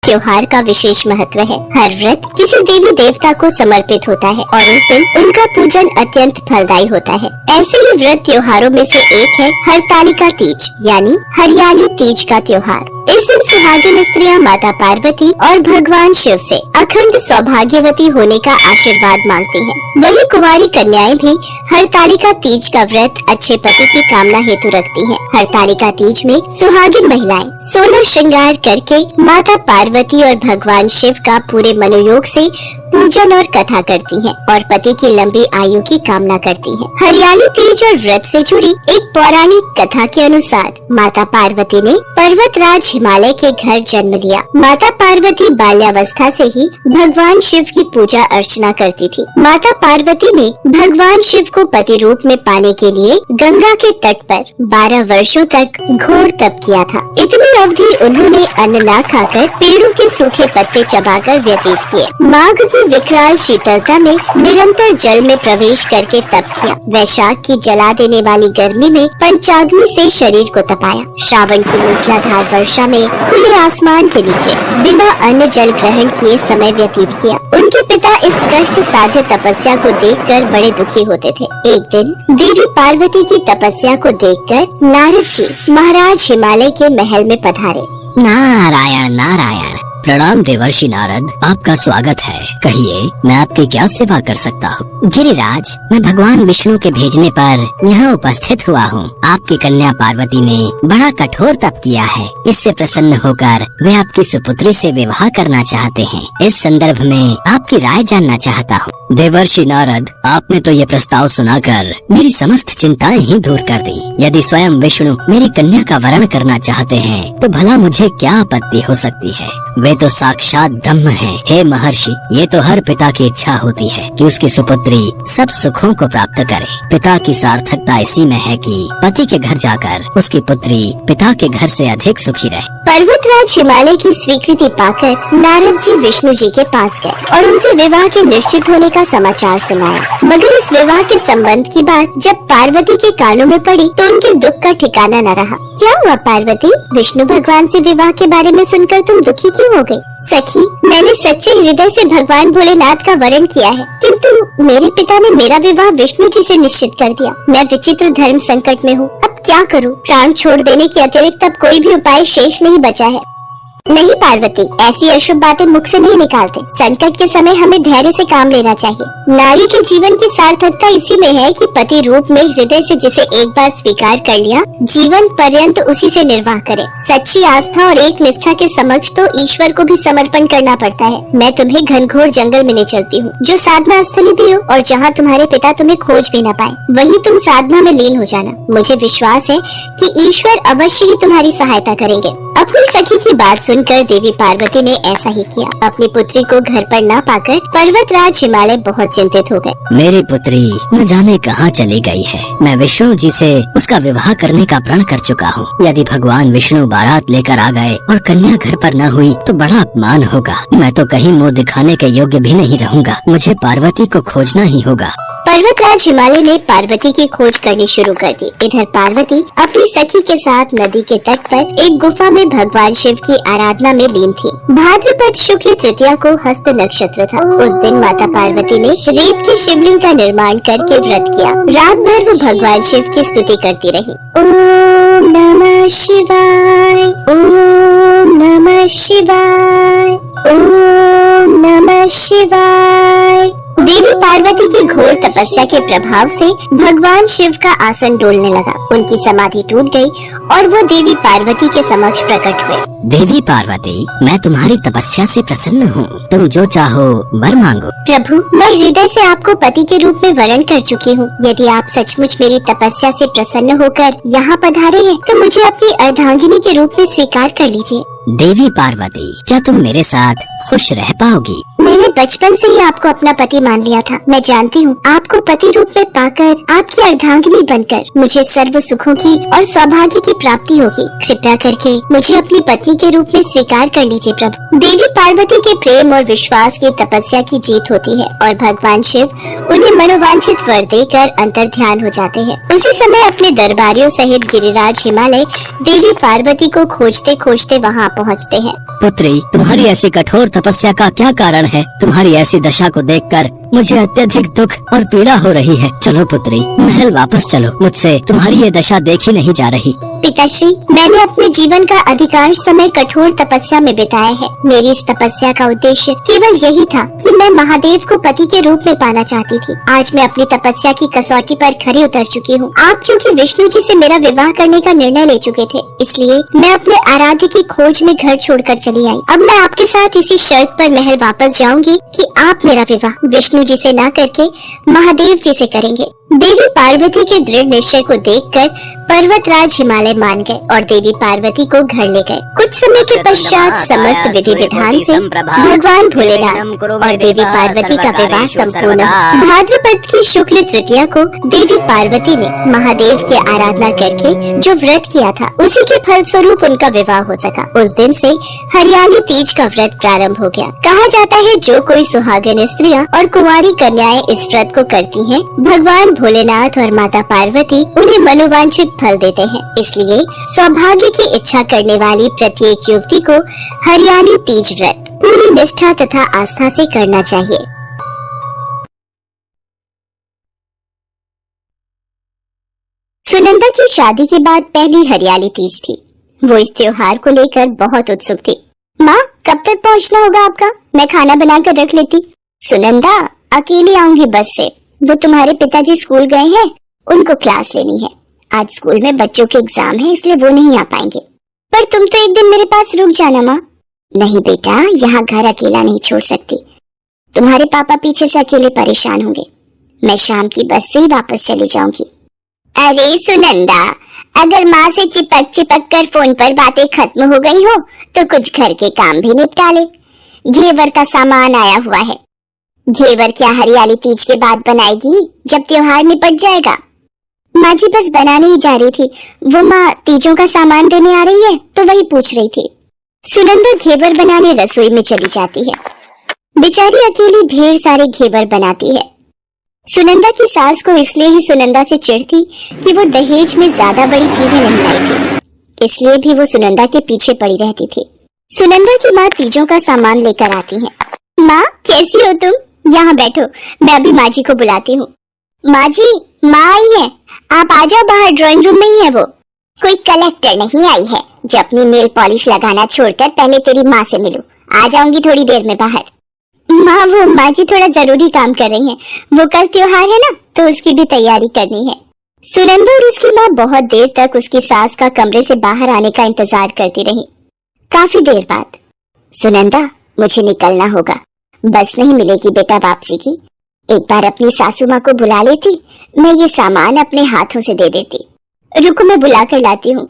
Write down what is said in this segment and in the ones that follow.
त्योहार का विशेष महत्व है। हर व्रत किसी देवी देवता को समर्पित होता है और उस दिन उनका पूजन अत्यंत फलदायी होता है। ऐसे ही व्रत त्योहारों में से एक है हरतालिका तीज यानी हरियाली तीज का त्योहार। इस दिन सुहागिन स्त्रियां माता पार्वती और भगवान शिव से अखंड सौभाग्यवती होने का आशीर्वाद मांगती हैं। वही कुंवारी कन्याएं भी हरतालिका तीज का व्रत अच्छे पति की कामना हेतु रखती हैं। हरतालिका तीज में सुहागिन महिलाएं 16 श्रृंगार करके माता पार्वती और भगवान शिव का पूरे मनोयोग से पूजन और कथा करती हैं और पति की लंबी आयु की कामना करती हैं। हरियाली तीज और व्रत से जुड़ी एक पौराणिक कथा के अनुसार माता पार्वती ने पर्वतराज हिमालय के घर जन्म लिया। माता पार्वती बाल्यावस्था से ही भगवान शिव की पूजा अर्चना करती थी। माता पार्वती ने भगवान शिव को पति रूप में पाने के लिए गंगा के तट पर 12 वर्षों तक घोर तप किया था। इतनी अवधि उन्होंने अन्न न खाकर पेड़ों के सूखे पत्ते चबाकर व्यतीत किए। माघ की विकराल शीतलता में निरंतर जल में प्रवेश करके तप किया। वैशाख की जला देने वाली गर्मी में पंचाग्नि से शरीर को तपाया। श्रावण की मूसलाधार वर्षा में खुले आसमान के नीचे बिना अन्न जल ग्रहण किए समय व्यतीत किया। उनके पिता इस कष्ट साध्य तपस्या को देखकर बड़े दुखी होते थे। एक दिन देवी पार्वती की तपस्या को देखकर नारद जी महाराज हिमालय के महल में पधारे। नारायण नारायण। प्रणाम देवर्षि नारद, आपका स्वागत है। कहिए, मैं आपकी क्या सेवा कर सकता हूँ? गिरिराज, मैं भगवान विष्णु के भेजने पर यहाँ उपस्थित हुआ हूँ। आपकी कन्या पार्वती ने बड़ा कठोर तप किया है। इससे प्रसन्न होकर वे आपकी सुपुत्री से विवाह करना चाहते हैं। इस संदर्भ में आपकी राय जानना चाहता हूँ। देवर्षि नारद, आपने तो ये प्रस्ताव सुनाकर मेरी समस्त चिंताएं ही दूर कर दी। यदि स्वयं विष्णु मेरी कन्या का वरण करना चाहते हैं तो भला मुझे क्या आपत्ति हो सकती है? वे तो साक्षात ब्रह्म हैं। हे महर्षि, ये तो हर पिता की इच्छा होती है कि उसकी सुपुत्री सब सुखों को प्राप्त करे। पिता की सार्थकता इसी में है कि पति के घर जाकर उसकी पुत्री पिता के घर से अधिक सुखी रहे। पर्वतराज हिमालय की स्वीकृति पाकर नारद जी विष्णु जी के पास गए और उनसे विवाह के निश्चित होने का समाचार सुनाया। मगर इस विवाह के संबंध की बात जब पार्वती के कानों में पड़ी तो उनके दुख का ठिकाना न रहा। क्या हुआ पार्वती? विष्णु भगवान से विवाह के बारे में सुनकर तुम दुखी क्यों हो गई? सखी, मैंने सच्चे हृदय से भगवान भोलेनाथ का वरण किया है, किंतु मेरे पिता ने मेरा विवाह विष्णु जी से निश्चित कर दिया। मैं विचित्र धर्म संकट में हूँ। अब क्या करूँ? प्राण छोड़ देने के अतिरिक्त अब कोई भी उपाय शेष नहीं बचा है। नहीं पार्वती, ऐसी अशुभ बातें मुख से नहीं निकालते। संकट के समय हमें धैर्य से काम लेना चाहिए। नारी के जीवन की सार्थकता इसी में है कि पति रूप में हृदय से जिसे एक बार स्वीकार कर लिया, जीवन पर्यंत उसी से निर्वाह करे। सच्ची आस्था और एक निष्ठा के समक्ष तो ईश्वर को भी समर्पण करना पड़ता है। मैं तुम्हें घनघोर जंगल में ले चलती हूँ, जो साधना स्थली भी हो और जहाँ तुम्हारे पिता तुम्हें खोज भी न पाए, वहीं तुम साधना में लीन हो जाना। मुझे विश्वास है कि ईश्वर अवश्य ही तुम्हारी सहायता करेंगे। अपनी सखी की बात सुनकर देवी पार्वती ने ऐसा ही किया। अपनी पुत्री को घर पर न पाकर पर्वतराज हिमालय बहुत चिंतित हो गए। मेरी पुत्री न जाने कहाँ चली गई है। मैं विष्णु जी से उसका विवाह करने का प्रण कर चुका हूँ। यदि भगवान विष्णु बारात लेकर आ गए और कन्या घर पर न हुई तो बड़ा अपमान होगा। मैं तो कहीं मुँह दिखाने के योग्य भी नहीं रहूँगा। मुझे पार्वती को खोजना ही होगा। पर्वतराज हिमालय ने पार्वती की खोज करनी शुरू कर दी। इधर पार्वती अपनी सखी के साथ नदी के तट पर एक गुफा में भगवान शिव की आराधना में लीन थी। भाद्रपद शुक्ल तृतीया को हस्त नक्षत्र था। उस दिन माता पार्वती ने रेत के शिवलिंग का निर्माण करके व्रत किया। रात भर वो भगवान शिव की स्तुति करती रही। ओम नमः शिवाय, ओम नमः शिवाय, ओम नमः शिवाय। देवी पार्वती की घोर तपस्या के प्रभाव से भगवान शिव का आसन डोलने लगा। उनकी समाधि टूट गई और वो देवी पार्वती के समक्ष प्रकट हुए। देवी पार्वती, मैं तुम्हारी तपस्या से प्रसन्न हूँ। तुम जो चाहो वर मांगो। प्रभु, मैं हृदय से आपको पति के रूप में वरण कर चुकी हूँ। यदि आप सचमुच मेरी तपस्या से प्रसन्न होकर यहाँ पधारे हैं तो मुझे अपनी अर्धांगिनी के रूप में स्वीकार कर लीजिए। देवी पार्वती, क्या तुम मेरे साथ खुश रह पाओगी? मैंने बचपन से ही आपको अपना पति मान लिया था। मैं जानती हूँ आपको पति रूप में पाकर आपकी अर्धांगिनी बनकर मुझे सर्व सुखों की और सौभाग्य की प्राप्ति होगी। कृपया करके मुझे अपनी पत्नी के रूप में स्वीकार कर लीजिए प्रभु। देवी पार्वती के प्रेम और विश्वास की तपस्या की जीत होती है और भगवान शिव उन्हें मनोवांछित वर देकर अंतर ध्यान हो जाते हैं। उसी समय अपने दरबारियों सहित गिरिराज हिमालय देवी पार्वती को खोजते खोजते वहाँ पहुँचते हैं। पुत्री, तुम्हारी ऐसी कठोर तपस्या का क्या कारण है? तुम्हारी ऐसी दशा को देखकर मुझे अत्यधिक दुख और पीड़ा हो रही है। चलो पुत्री, महल वापस चलो। मुझसे तुम्हारी ये दशा देखी नहीं जा रही। पिताश्री, मैंने अपने जीवन का अधिकांश समय कठोर तपस्या में बिताया है। मेरी इस तपस्या का उद्देश्य केवल यही था कि मैं महादेव को पति के रूप में पाना चाहती थी। आज मैं अपनी तपस्या की कसौटी पर खरी उतर चुकी हूँ। आप क्योंकि विष्णु जी से मेरा विवाह करने का निर्णय ले चुके थे, इसलिए मैं अपने आराध्य की खोज में घर छोड़कर चली आई। अब मैं आपके साथ इसी शर्त पर महल वापस जाऊंगी कि आप मेरा विवाह विष्णु जी से न करके महादेव जी से करेंगे। देवी पार्वती के दृढ़ निश्चय को देखकर पर्वतराज हिमालय मान गए और देवी पार्वती को घर ले गए। कुछ समय के पश्चात समस्त विधि विधान से भगवान भोलेनाथ और देवी पार्वती का विवाह संपूर्ण। भाद्रपद की शुक्ल तृतीया को देवी पार्वती ने महादेव की आराधना करके जो व्रत किया था, उसी के फल स्वरूप उनका विवाह हो सका। उस दिन से हरियाली तीज का व्रत प्रारंभ हो गया। कहा जाता है जो कोई सुहागन स्त्रियां और कुंवारी कन्याएं इस व्रत को करती हैं, भगवान भोलेनाथ और माता पार्वती उन्हें मनोवांछित फल देते हैं। इसलिए सौभाग्य की इच्छा करने वाली प्रत्येक युवती को हरियाली तीज व्रत पूरी निष्ठा तथा आस्था से करना चाहिए। सुनंदा की शादी के बाद पहली हरियाली तीज थी। वो इस त्योहार को लेकर बहुत उत्सुक थी। माँ, कब तक पहुँचना होगा आपका? मैं खाना बनाकर रख लेती। सुनंदा, अकेली आऊंगी बस से। वो तुम्हारे पिताजी स्कूल गए हैं, उनको क्लास लेनी है। आज स्कूल में बच्चों के एग्जाम है, इसलिए वो नहीं आ पाएंगे। पर तुम तो एक दिन मेरे पास रुक जाना माँ। नहीं बेटा, यहाँ घर अकेला नहीं छोड़ सकती। तुम्हारे पापा पीछे से अकेले परेशान होंगे। मैं शाम की बस से ही वापस चली जाऊंगी। अरे सुनंदा, अगर माँ से चिपक चिपक कर फोन पर बातें खत्म हो गई हो तो कुछ घर के काम भी निपटा ले। घेवर का सामान आया हुआ है। घेवर क्या हरियाली तीज के बाद बनाएगी, जब त्योहार निपट जाएगा? माँ जी बस बनाने ही जा रही थी। वो माँ तीजों का सामान देने आ रही है तो वही पूछ रही थी। सुनंदा घेवर बनाने रसोई में चली जाती है। बेचारी अकेली ढेर सारे घेवर बनाती है। सुनंदा की सास को इसलिए ही सुनंदा से चिढ़ थी कि वो दहेज में ज्यादा बड़ी चीजें नहीं लाई थी, इसलिए भी वो सुनंदा के पीछे पड़ी रहती थी। सुनंदा की माँ तीजों का सामान लेकर आती है। माँ, कैसी हो तुम? यहाँ बैठो, मैं अभी माँ जी को बुलाती हूँ। माँ जी, माँ आई है, आप आ जाओ बाहर, ड्राइंग रूम में ही है वो। कोई कलेक्टर नहीं आई है जो अपनी नेल पॉलिश लगाना छोड़कर पहले तेरी माँ से मिलूं। आ जाऊंगी थोड़ी देर में बाहर। माँ, वो माँ जी थोड़ा जरूरी काम कर रही हैं। वो कल त्योहार है ना, तो उसकी भी तैयारी करनी है। सुनंदा और उसकी माँ बहुत देर तक उसकी सास का कमरे से बाहर आने का इंतजार करती रही। काफी देर बाद, सुनंदा, मुझे निकलना होगा, बस नहीं मिलेगी बेटा वापसी की। एक बार अपनी सासू माँ को बुला लेती, मैं ये सामान अपने हाथों से दे देती। रुको, मैं बुला कर लाती हूँ।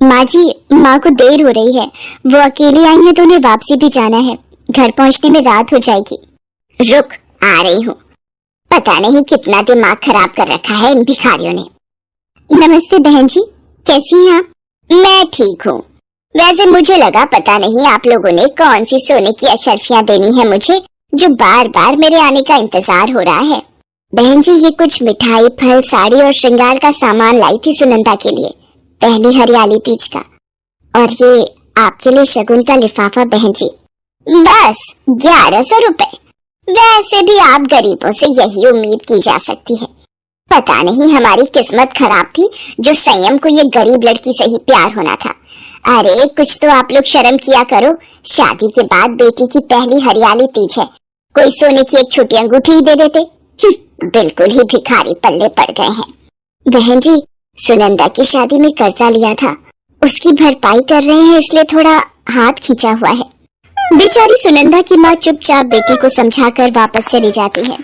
माँ जी, माँ को देर हो रही है, वो अकेली आई है तो उन्हें वापसी भी जाना है। घर पहुँचने में रात हो जाएगी। रुक, आ रही हूँ। पता नहीं कितना दिमाग खराब कर रखा है इन भिखारियों ने। नमस्ते बहन जी, कैसी हैं आप? मैं ठीक हूँ। वैसे मुझे लगा पता नहीं आप लोगों ने कौन सी सोने की अशर्फियां देनी है मुझे, जो बार बार मेरे आने का इंतजार हो रहा है। बहन जी, ये कुछ मिठाई, फल, साड़ी और श्रृंगार का सामान लाई थी सुनंदा के लिए, पहली हरियाली तीज का। और ये आपके लिए शगुन का लिफाफा बहन जी। बस 1100 रुपए। वैसे भी आप गरीबों से यही उम्मीद की जा सकती है। पता नहीं हमारी किस्मत खराब थी जो संयम को ये गरीब लड़की से ही प्यार होना था। अरे कुछ तो आप लोग शर्म किया करो। शादी के बाद बेटी की पहली हरियाली तीज है, कोई सोने की एक छोटी अंगूठी ही दे देते। बिल्कुल ही भिखारी पल्ले पड़ गए हैं। बहन जी, सुनंदा की शादी में कर्जा लिया था, उसकी भरपाई कर रहे हैं, इसलिए थोड़ा हाथ खींचा हुआ है। बेचारी सुनंदा की माँ चुपचाप बेटी को समझाकर वापस चली जाती है।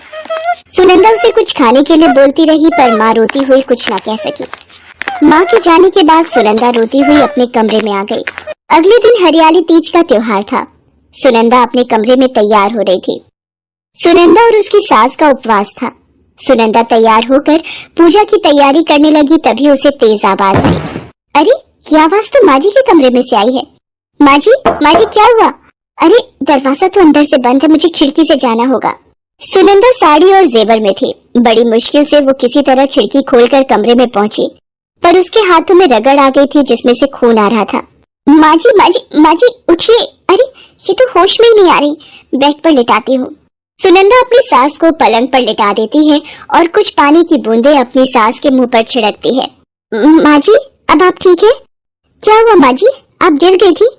सुनंदा उसे कुछ खाने के लिए बोलती रही, पर माँ रोती हुई कुछ न कह सकी। माँ के जाने के बाद सुनंदा रोती हुई अपने कमरे में आ गई। अगले दिन हरियाली तीज का त्योहार था। सुनंदा अपने कमरे में तैयार हो रही थी। सुनंदा और उसकी सास का उपवास था। सुनंदा तैयार होकर पूजा की तैयारी करने लगी, तभी उसे तेज आवाज आई। अरे, ये आवाज तो माँ जी के कमरे में से आई है। माँ जी, क्या हुआ? अरे, दरवाजा तो अंदर से बंद है, मुझे खिड़की से जाना होगा। सुनंदा साड़ी और जेवर में थी। बड़ी मुश्किल से वो किसी तरह खिड़की खोलकर कमरे में पहुंची, पर उसके हाथों में रगड़ आ गई थी जिसमें से खून आ रहा था। माँ जी माँ जी माँ जी उठिए। अरे ये तो होश में ही नहीं आ रही। बेड पर लिटाती हूँ। सुनंदा अपनी सास को पलंग पर लिटा देती है और कुछ पानी की बूंदें अपनी सास के मुंह पर छिड़कती है। माँ जी अब आप ठीक है? क्या हुआ माँ जी, आप गिर गई थी?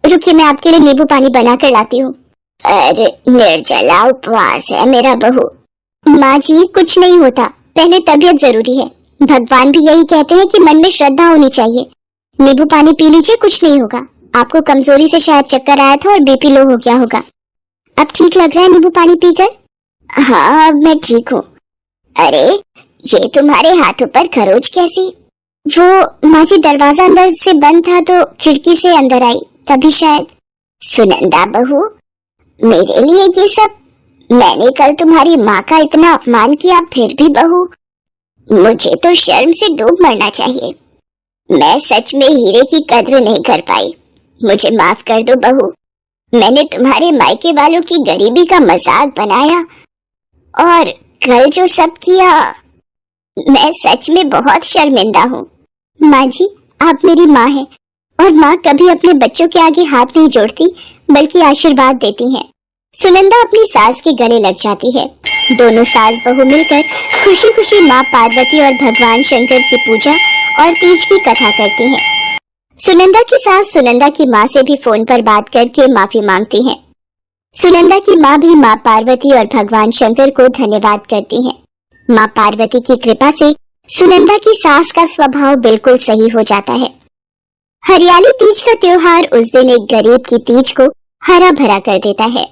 रुकिए मैं आपके लिए नींबू पानी बना कर लाती हूँ। अरे निर्जला उपवास है मेरा बहू। माँ जी कुछ नहीं होता, पहले तबीयत जरूरी है। भगवान भी यही कहते हैं कि मन में श्रद्धा होनी चाहिए। नींबू पानी पी लीजिए, कुछ नहीं होगा। आपको कमजोरी से शायद चक्कर आया था और बीपी लो हो गया होगा। अब ठीक लग रहा है नींबू पानी पीकर? हाँ अब मैं ठीक हूँ। अरे ये तुम्हारे हाथों पर खरोच कैसी? वो माँ जी दरवाजा अंदर से बंद था तो खिड़की से अंदर आई, तभी शायद। सुनंदा बहू, मेरे लिए ये सब? मैंने कल तुम्हारी माँ का इतना अपमान किया, फिर भी बहू? मुझे तो शर्म से डूब मरना चाहिए। मैं सच में हीरे की कद्र नहीं कर पाई। मुझे माफ कर दो बहू। मैंने तुम्हारे मायके वालों की गरीबी का मजाक बनाया और कल जो सब किया, मैं सच में बहुत शर्मिंदा हूँ। माँ जी आप मेरी माँ हैं और माँ कभी अपने बच्चों के आगे हाथ नहीं जोड़ती बल्कि आशीर्वाद देती हैं। सुनंदा अपनी सास के गले लग जाती है। दोनों सास बहू मिलकर खुशी खुशी माँ पार्वती और भगवान शंकर की पूजा और तीज की कथा करती हैं। सुनंदा की सास सुनंदा की माँ से भी फोन पर बात करके माफी मांगती हैं। सुनंदा की माँ भी माँ पार्वती और भगवान शंकर को धन्यवाद करती हैं। माँ पार्वती की कृपा से सुनंदा की सास का स्वभाव बिल्कुल सही हो जाता है। हरियाली तीज का त्योहार उस दिन एक गरीब की तीज को हरा भरा कर देता है।